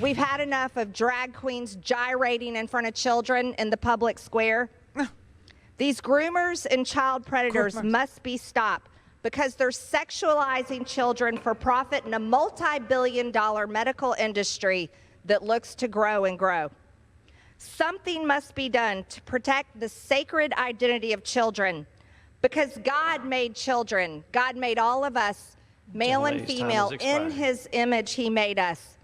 We've had enough of drag queens gyrating in front of children in the public square. These groomers and child predators must be stopped because they're sexualizing children for profit in a multi-billion-dollar medical industry that looks to grow and grow. Something must be done to protect the sacred identity of children because God made children. God made all of us, male and female, in his image he made us.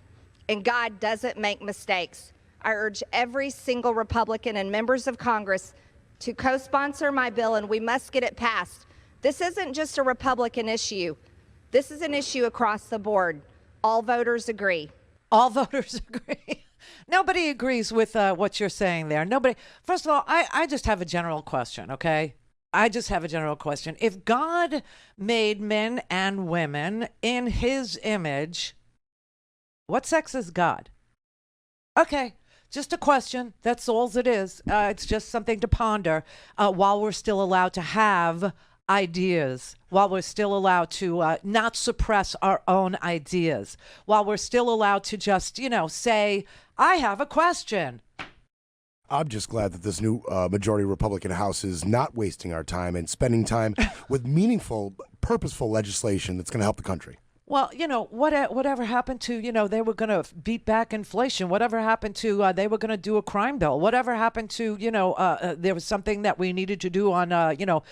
And God doesn't make mistakes. I urge every single Republican and members of Congress to co-sponsor my bill, and we must get it passed. This isn't just a Republican issue. This is an issue across the board. All voters agree. All voters agree. Nobody agrees with what you're saying there. Nobody. First of all, I just have a general question, okay? I just have a general question. If God made men and women in his image, what sex is God? Okay, just a question. That's all it is. It's just something to ponder while we're still allowed to have ideas, while we're still allowed to not suppress our own ideas, while we're still allowed to just, say, I have a question. I'm just glad that this new majority Republican House is not wasting our time and spending time with meaningful, purposeful legislation that's going to help the country. Well, whatever happened to, they were going to beat back inflation. Whatever happened to, they were going to do a crime bill. Whatever happened to, there was something that we needed to do on,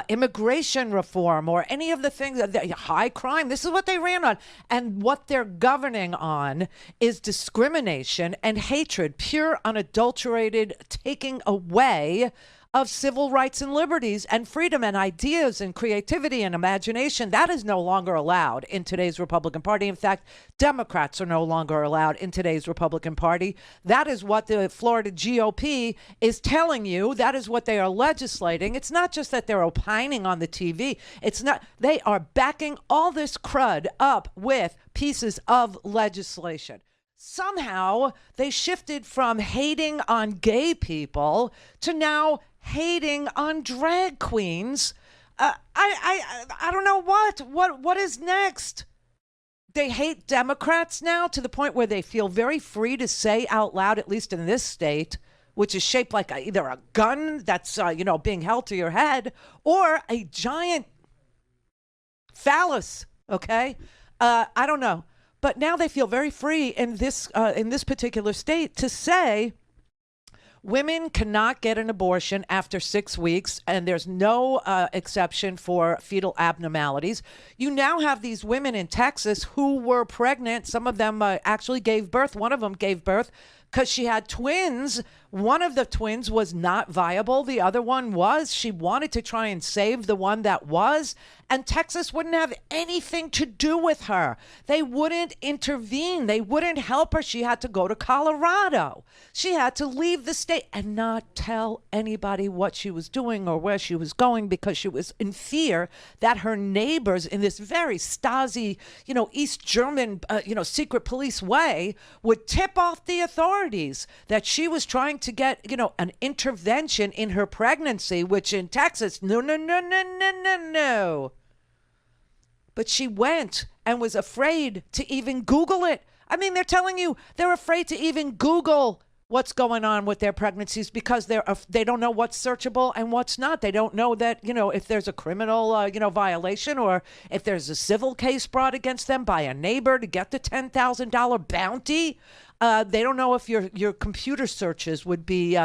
immigration reform or any of the things, high crime. This is what they ran on. And what they're governing on is discrimination and hatred, pure, unadulterated taking away of civil rights and liberties and freedom and ideas and creativity and imagination. That is no longer allowed in today's Republican Party. In fact, Democrats are no longer allowed in today's Republican Party. That is what the Florida GOP is telling you. That is what they are legislating. It's not just that they're opining on the TV. It's not. They are backing all this crud up with pieces of legislation. Somehow they shifted from hating on gay people to now hating on drag queens. I don't know what is next. They hate Democrats now to the point where they feel very free to say out loud, at least in this state, which is shaped like either a gun that's being held to your head or a giant phallus. Okay, I don't know. But now they feel very free in this particular state to say women cannot get an abortion after 6 weeks, and there's no exception for fetal abnormalities. You now have these women in Texas who were pregnant. Some of them actually gave birth. One of them gave birth because she had twins. One of the twins was not viable. The other one was. She wanted to try and save the one that was. And Texas wouldn't have anything to do with her. They wouldn't intervene. They wouldn't help her. She had to go to Colorado. She had to leave the state and not tell anybody what she was doing or where she was going because she was in fear that her neighbors in this very Stasi, East German, secret police way would tip off the authorities that she was trying to get, an intervention in her pregnancy, which in Texas, no. But she went and was afraid to even Google it. I mean, they're telling you they're afraid to even Google what's going on with their pregnancies because they don't know what's searchable and what's not. They don't know that, if there's a criminal, violation or if there's a civil case brought against them by a neighbor to get the $10,000 bounty. They don't know if your computer searches would be,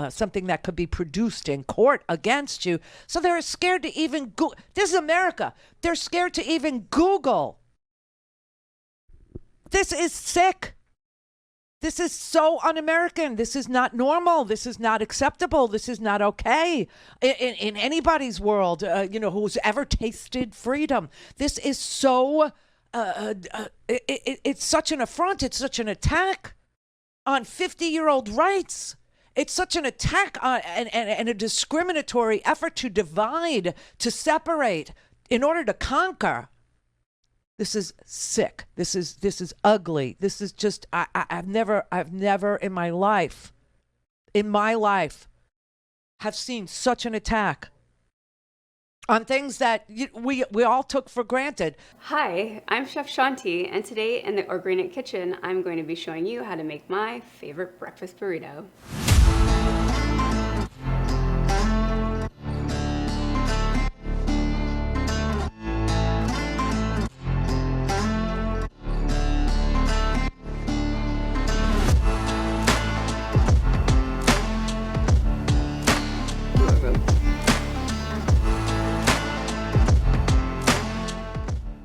something that could be produced in court against you. So they're scared to even Google. This is America. They're scared to even Google. This is sick. This is so un-American. This is not normal. This is not acceptable. This is not okay in anybody's world, who's ever tasted freedom. This is so... it's such an affront. It's such an attack on 50-year-old rights. It's such an attack on and a discriminatory effort to divide, to separate in order to conquer. This is sick. This is ugly. This is just I've never in my life have seen such an attack on things that we all took for granted. Hi, I'm Chef Shanti, and today in the Organic Kitchen, I'm going to be showing you how to make my favorite breakfast burrito.